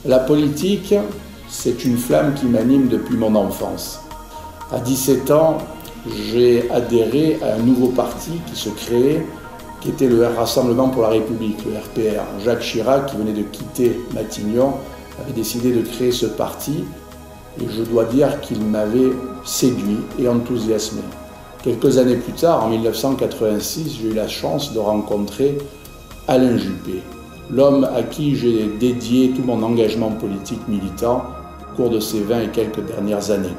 La politique, c'est une flamme qui m'anime depuis mon enfance. À 17 ans, j'ai adhéré à un nouveau parti qui se créait, qui était le Rassemblement pour la République, le RPR. Jacques Chirac, qui venait de quitter Matignon, avait décidé de créer ce parti et je dois dire qu'il m'avait séduit et enthousiasmé. Quelques années plus tard, en 1986, j'ai eu la chance de rencontrer Alain Juppé, l'homme à qui j'ai dédié tout mon engagement politique militant au cours de ces 20 et quelques dernières années.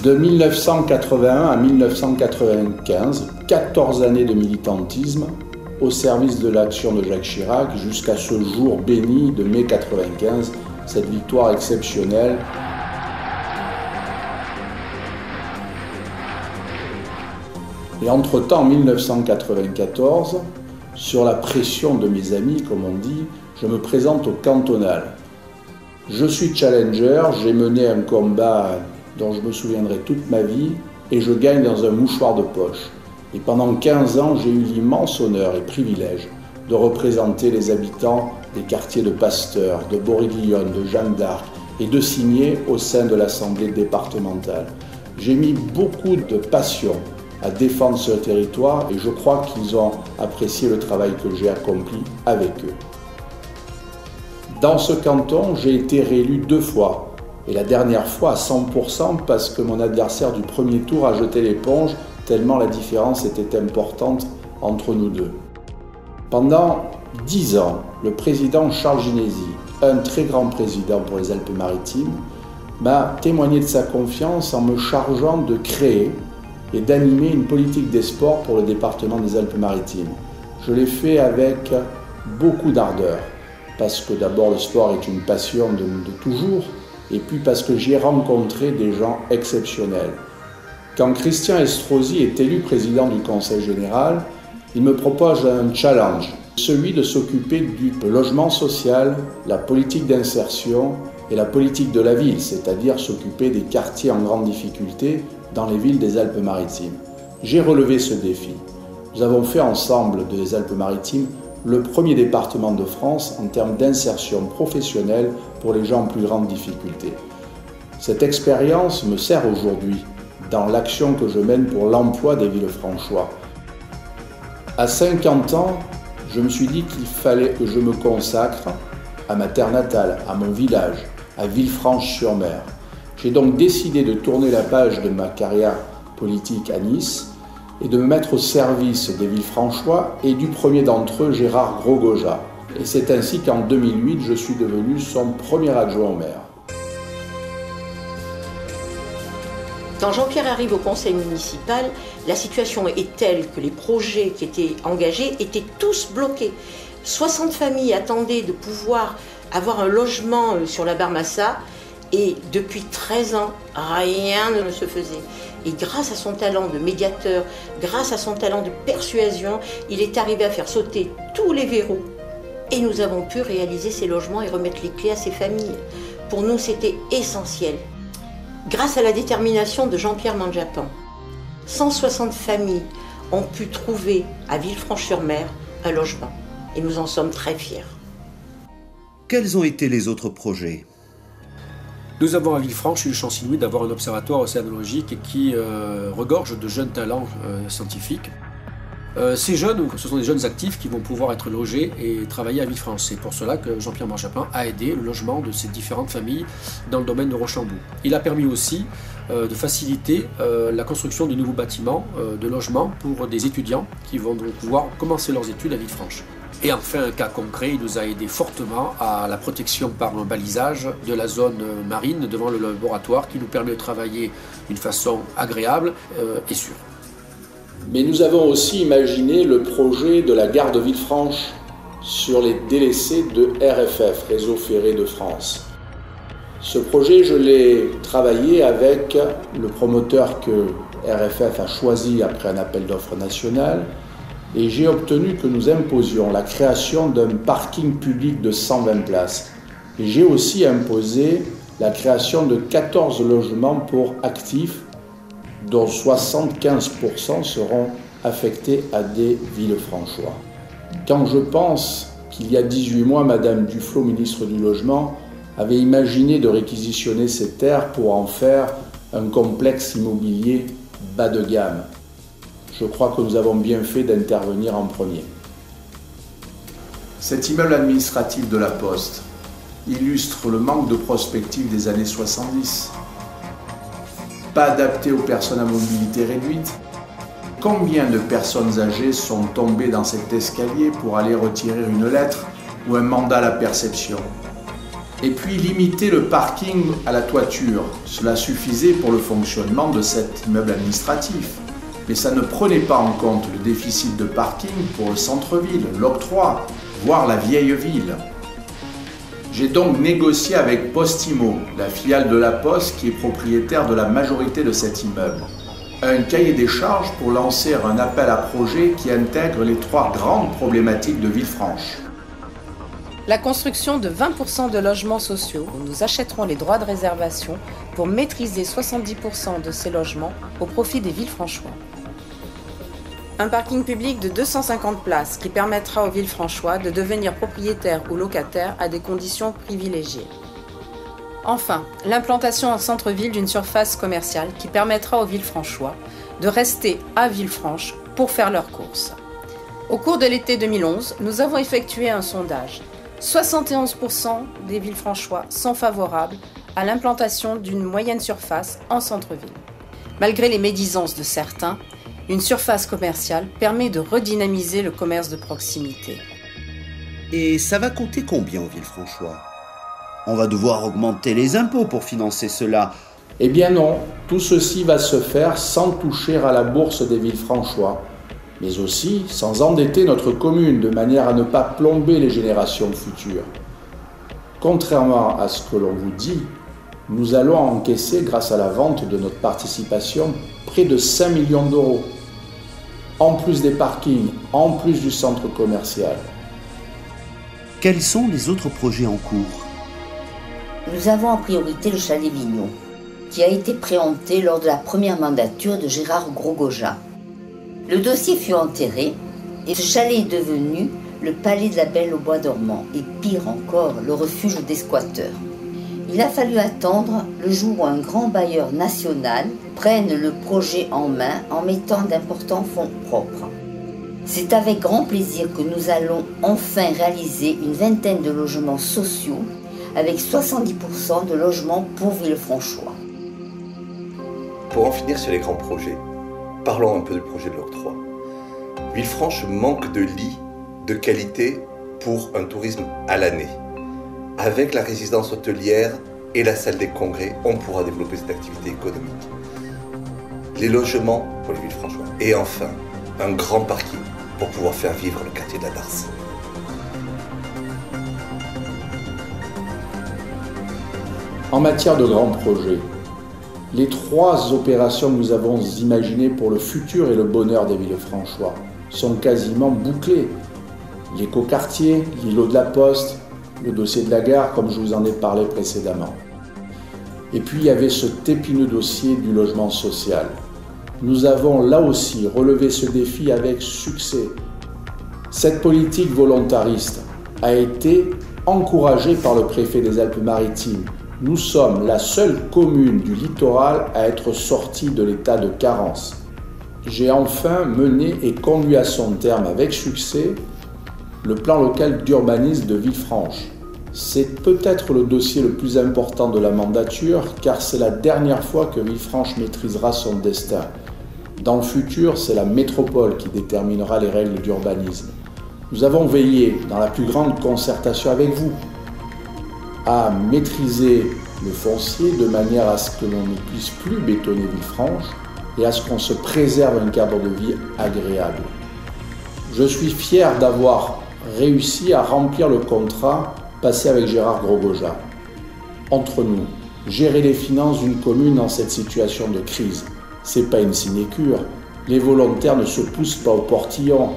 De 1981 à 1995, 14 années de militantisme au service de l'action de Jacques Chirac jusqu'à ce jour béni de mai 1995, cette victoire exceptionnelle. Et entre-temps, en 1994, sur la pression de mes amis, comme on dit, je me présente au cantonal. Je suis challenger, j'ai mené un combat dont je me souviendrai toute ma vie et je gagne dans un mouchoir de poche. Et pendant 15 ans, j'ai eu l'immense honneur et privilège de représenter les habitants des quartiers de Pasteur, de Bory-Guillaume, de Jeanne d'Arc et de signer au sein de l'Assemblée départementale. J'ai mis beaucoup de passion à défendre ce territoire et je crois qu'ils ont apprécié le travail que j'ai accompli avec eux. Dans ce canton, j'ai été réélu 2 fois. Et la dernière fois à 100% parce que mon adversaire du premier tour a jeté l'éponge tellement la différence était importante entre nous deux. Pendant 10 ans, le président Charles Ginesi, un très grand président pour les Alpes-Maritimes, m'a témoigné de sa confiance en me chargeant de créer et d'animer une politique des sports pour le département des Alpes-Maritimes. Je l'ai fait avec beaucoup d'ardeur, parce que d'abord le sport est une passion de toujours, et puis parce que j'y ai rencontré des gens exceptionnels. Quand Christian Estrosi est élu président du Conseil général, il me propose un challenge, celui de s'occuper du logement social, la politique d'insertion et la politique de la ville, c'est-à-dire s'occuper des quartiers en grande difficulté dans les villes des Alpes-Maritimes. J'ai relevé ce défi. Nous avons fait ensemble des Alpes-Maritimes le premier département de France en termes d'insertion professionnelle pour les gens en plus grande difficulté. Cette expérience me sert aujourd'hui dans l'action que je mène pour l'emploi des Villefranchois. À 50 ans, je me suis dit qu'il fallait que je me consacre à ma terre natale, à mon village, à Villefranche-sur-Mer. J'ai donc décidé de tourner la page de ma carrière politique à Nice et de me mettre au service des Villefranchois et du premier d'entre eux, Gérard Gros-Goja. Et c'est ainsi qu'en 2008, je suis devenu son premier adjoint au maire. Quand Jean-Pierre arrive au conseil municipal, la situation est telle que les projets qui étaient engagés étaient tous bloqués. 60 familles attendaient de pouvoir avoir un logement sur la Barmassa et depuis 13 ans, rien ne se faisait. Et grâce à son talent de médiateur, grâce à son talent de persuasion, il est arrivé à faire sauter tous les verrous. Et nous avons pu réaliser ces logements et remettre les clés à ces familles. Pour nous, c'était essentiel. Grâce à la détermination de Jean-Pierre Mandjapan, 160 familles ont pu trouver à Villefranche-sur-Mer un logement. Et nous en sommes très fiers. Quels ont été les autres projets ? Nous avons à Villefranche eu le chance inouïe d'avoir un observatoire océanologique qui regorge de jeunes talents scientifiques. Ces jeunes, ce sont des jeunes actifs qui vont pouvoir être logés et travailler à Villefranche. C'est pour cela que Jean-Pierre Mandjapan a aidé le logement de ces différentes familles dans le domaine de Rochambeau. Il a permis aussi de faciliter la construction de nouveaux bâtiments de logement pour des étudiants qui vont donc pouvoir commencer leurs études à Villefranche. Et enfin, un cas concret, il nous a aidé fortement à la protection par un balisage de la zone marine devant le laboratoire qui nous permet de travailler d'une façon agréable et sûre. Mais nous avons aussi imaginé le projet de la gare de Villefranche sur les délaissés de RFF, Réseau Ferré de France. Ce projet, je l'ai travaillé avec le promoteur que RFF a choisi après un appel d'offres national et j'ai obtenu que nous imposions la création d'un parking public de 120 places. Et j'ai aussi imposé la création de 14 logements pour actifs dont 75% seront affectés à des Villefranchois. Quand je pense qu'il y a 18 mois, Madame Duflot, ministre du Logement, avait imaginé de réquisitionner ces terres pour en faire un complexe immobilier bas de gamme. Je crois que nous avons bien fait d'intervenir en premier. Cet immeuble administratif de la Poste illustre le manque de prospective des années 70. Pas adapté aux personnes à mobilité réduite. Combien de personnes âgées sont tombées dans cet escalier pour aller retirer une lettre ou un mandat à la perception? Et puis limiter le parking à la toiture. Cela suffisait pour le fonctionnement de cet immeuble administratif. Mais ça ne prenait pas en compte le déficit de parking pour le centre-ville, l'octroi, voire la vieille ville. J'ai donc négocié avec Postimo, la filiale de la Poste qui est propriétaire de la majorité de cet immeuble, un cahier des charges pour lancer un appel à projet qui intègre les 3 grandes problématiques de Villefranche. La construction de 20% de logements sociaux, où nous achèterons les droits de réservation pour maîtriser 70% de ces logements au profit des Villefranchois. Un parking public de 250 places qui permettra aux Villefranchois de devenir propriétaires ou locataires à des conditions privilégiées. Enfin, l'implantation en centre-ville d'une surface commerciale qui permettra aux Villefranchois de rester à Villefranche pour faire leurs courses. Au cours de l'été 2011, nous avons effectué un sondage. 71% des Villefranchois sont favorables à l'implantation d'une moyenne surface en centre-ville. Malgré les médisances de certains, une surface commerciale permet de redynamiser le commerce de proximité. Et ça va coûter combien aux Villefranchois? On va devoir augmenter les impôts pour financer cela. Eh bien non, tout ceci va se faire sans toucher à la bourse des Villefranchois, mais aussi sans endetter notre commune de manière à ne pas plomber les générations futures. Contrairement à ce que l'on vous dit, nous allons encaisser, grâce à la vente de notre participation, près de 5 millions d'euros. En plus des parkings, en plus du centre commercial. Quels sont les autres projets en cours? Nous avons en priorité le chalet Vignon, qui a été préempté lors de la première mandature de Gérard Gros-Goja. Le dossier fut enterré et ce chalet est devenu le palais de la Belle au Bois dormant et pire encore, le refuge des squatteurs. Il a fallu attendre le jour où un grand bailleur national prenne le projet en main en mettant d'importants fonds propres. C'est avec grand plaisir que nous allons enfin réaliser une vingtaine de logements sociaux avec 70% de logements pour Villefranchois. Pour en finir sur les grands projets, parlons un peu du projet de l'octroi. Villefranche manque de lits de qualité pour un tourisme à l'année. Avec la résidence hôtelière et la salle des congrès, on pourra développer cette activité économique. Les logements pour les Villefranchois. Et enfin, un grand parking pour pouvoir faire vivre le quartier de la Darse. En matière de grands projets, les 3 opérations que nous avons imaginées pour le futur et le bonheur des Villefranchois sont quasiment bouclées. L'écoquartier, l'îlot de la Poste, le dossier de la gare, comme je vous en ai parlé précédemment. Et puis il y avait cet épineux dossier du logement social. Nous avons là aussi relevé ce défi avec succès. Cette politique volontariste a été encouragée par le préfet des Alpes-Maritimes. Nous sommes la seule commune du littoral à être sortie de l'état de carence. J'ai enfin mené et conduit à son terme avec succès le plan local d'urbanisme de Villefranche. C'est peut-être le dossier le plus important de la mandature car c'est la dernière fois que Villefranche maîtrisera son destin. Dans le futur, c'est la métropole qui déterminera les règles d'urbanisme. Nous avons veillé, dans la plus grande concertation avec vous, à maîtriser le foncier de manière à ce que l'on ne puisse plus bétonner Villefranche et à ce qu'on se préserve un cadre de vie agréable. Je suis fier d'avoir réussi à remplir le contrat passé avec Gérard Gros-Goja. Entre nous, gérer les finances d'une commune dans cette situation de crise, c'est pas une sinécure. Les volontaires ne se poussent pas au portillon.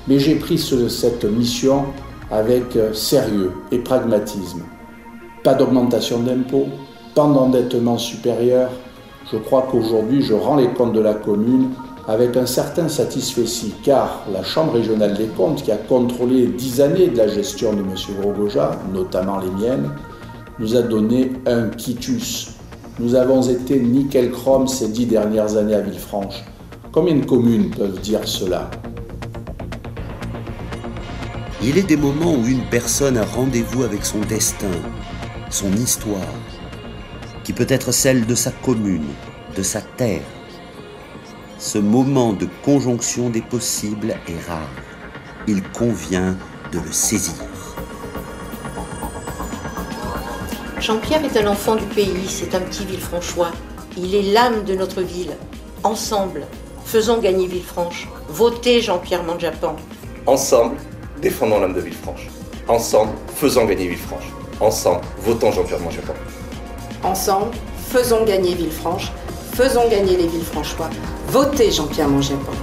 Mais j'ai pris cette mission avec sérieux et pragmatisme. Pas d'augmentation d'impôts, pas d'endettement supérieur. Je crois qu'aujourd'hui, je rends les comptes de la commune avec un certain satisfecit, car la Chambre régionale des comptes, qui a contrôlé 10 années de la gestion de M. Gros-Goja, notamment les miennes, nous a donné un quitus. Nous avons été nickel chrome ces 10 dernières années à Villefranche. Combien de communes peuvent dire cela? Il est des moments où une personne a rendez-vous avec son destin, son histoire, qui peut être celle de sa commune, de sa terre. Ce moment de conjonction des possibles est rare. Il convient de le saisir. Jean-Pierre est un enfant du pays, c'est un petit Villefranchois. Il est l'âme de notre ville. Ensemble, faisons gagner Villefranche. Votez Jean-Pierre Manjapan. Ensemble, défendons l'âme de Villefranche. Ensemble, faisons gagner Villefranche. Ensemble, votons Jean-Pierre Manjapan. Ensemble, faisons gagner Villefranche, faisons gagner les Villefranchois. Votez Jean-Pierre Manjapan.